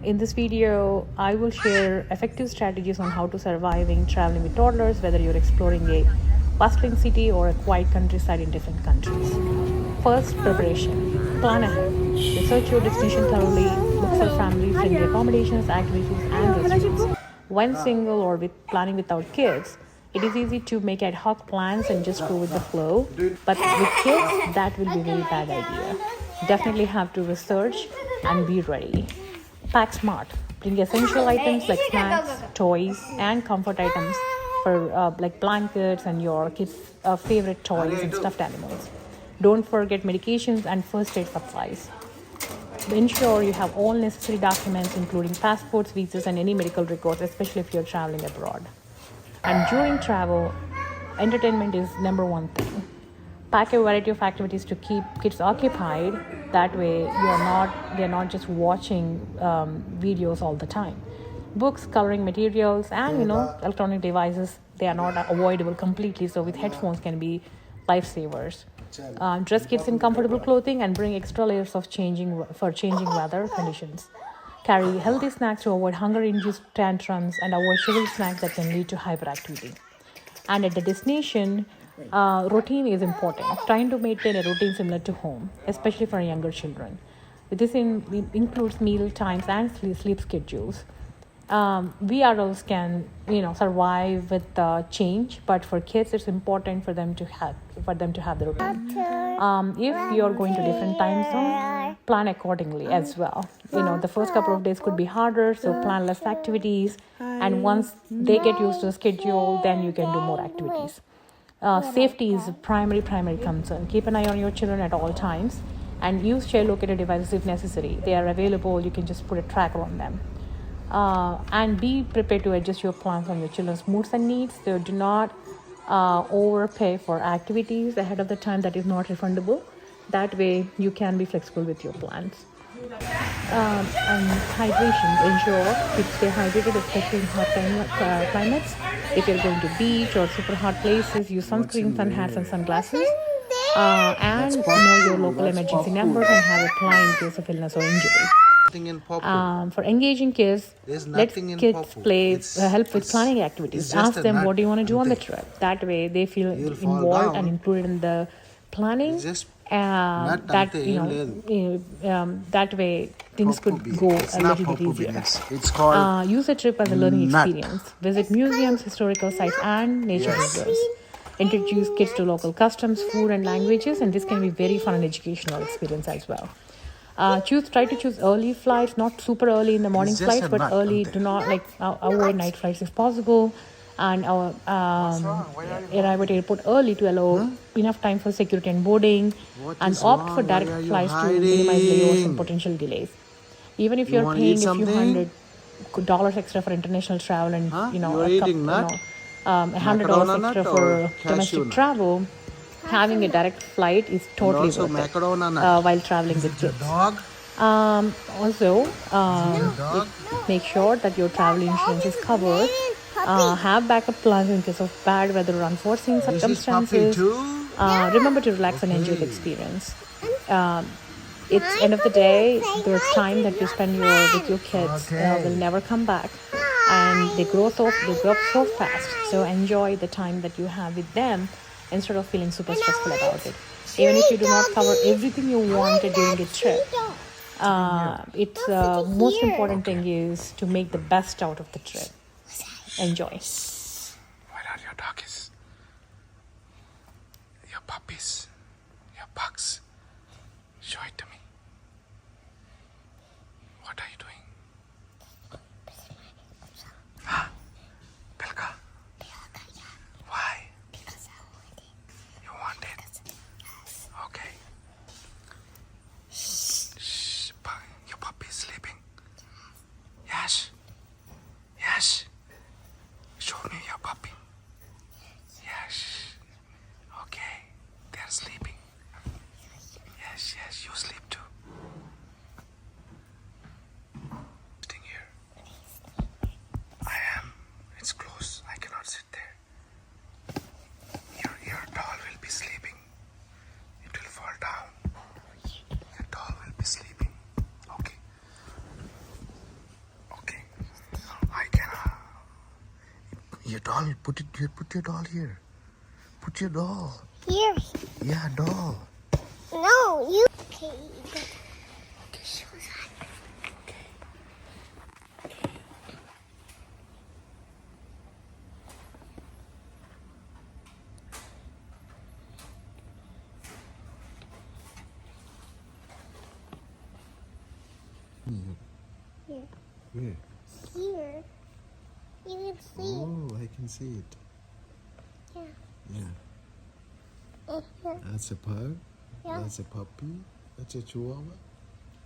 In this video, I will share effective strategies on how to surviving traveling with toddlers, whether you're exploring a bustling city or a quiet countryside in different countries. First, preparation. Plan ahead. Research your destination thoroughly. Look for family-friendly accommodations, activities, and restaurants. When single or planning without kids, it is easy to make ad hoc plans and just go with the flow. But with kids, that will be a very bad idea. Definitely have to research and be ready. Pack smart. Bring essential items like snacks, toys, and comfort items for like blankets and your kids' favorite toys and stuffed animals. Don't forget medications and first aid supplies. Ensure you have all necessary documents, including passports, visas, and any medical records, especially if you're traveling abroad. And during travel, entertainment is number one thing. Pack a variety of activities to keep kids occupied. That way, they're not just watching videos all the time. Books, coloring materials, and electronic devices, they are not avoidable completely. So with headphones can be lifesavers. Dress kids in comfortable clothing and bring extra layers of changing weather conditions. Carry healthy snacks to avoid hunger-induced tantrums and avoid sugary snacks that can lead to hyperactivity. And at the destination, routine is important. Trying to maintain a routine similar to home, especially for younger children. This includes meal times and sleep schedules. We adults can survive with change, but for kids it's important for them to have the routine. If you're going to different time zones, plan accordingly as well. The first couple of days could be harder, so plan less activities, and once they get used to the schedule, then you can do more activities. Safety is a primary concern. Keep an eye on your children at all times and use child locator devices if necessary. They are available. You can just put a tracker on them. And be prepared to adjust your plans on your children's moods and needs. So do not overpay for activities ahead of the time that is not refundable. That way you can be flexible with your plans. And hydration. Ensure kids stay hydrated, especially in hot climates. If you're going to beach or super hot places, use sunscreen, sun hats, and sunglasses. And know your local emergency numbers and have a plan in case of illness or injury. For engaging kids, let kids help with planning activities. Ask them what do you want to do on the trip. That way they feel involved and included in the planning. That way things could go a little bit easier. Use a trip as a learning experience. Visit museums, historical sites, and nature reserves. Introduce kids to local customs, food, and languages, and this can be very fun and educational experience as well. Try to choose early flights, not super early in the morning flights, but early. Do not avoid night flights if possible, and arrive at airport early to allow enough time for security and boarding, and opt for direct flights to minimize layovers and potential delays. Even if you're paying a few $100 extra for international travel and $100 extra for domestic travel, having a direct flight is totally worth it while traveling with kids. Also, make sure that your travel insurance is covered. Have backup plans in case of bad weather or unforeseen circumstances. Remember to relax and enjoy the experience. It's end of the day, the time that you spend with your kids will never come back, and they grow up so fast. So enjoy the time that you have with them instead of feeling super stressful about it. Even if you do not cover everything you wanted during a trip, it's most important thing is to make the best out of the trip. Enjoy. Where are your doggies? Your puppies? Your pugs? Show it to me. What are you doing? Huh? Pilka? Why? You want it? Okay. Shh. Your puppy is sleeping. Yes. Yes. Show me your puppy. Yes. Okay. They're sleeping. Yes, you sleep too. Your doll. Put your doll here. Put your doll. Here. Yeah, doll. No, you. Okay. Here. Where? Here. You can see. Oh, I can see it. Yeah. Yeah. That's a pug. Yeah. That's a puppy. That's a chihuahua.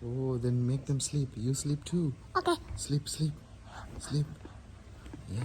Oh, then make them sleep. You sleep too. Okay. Sleep. Yeah.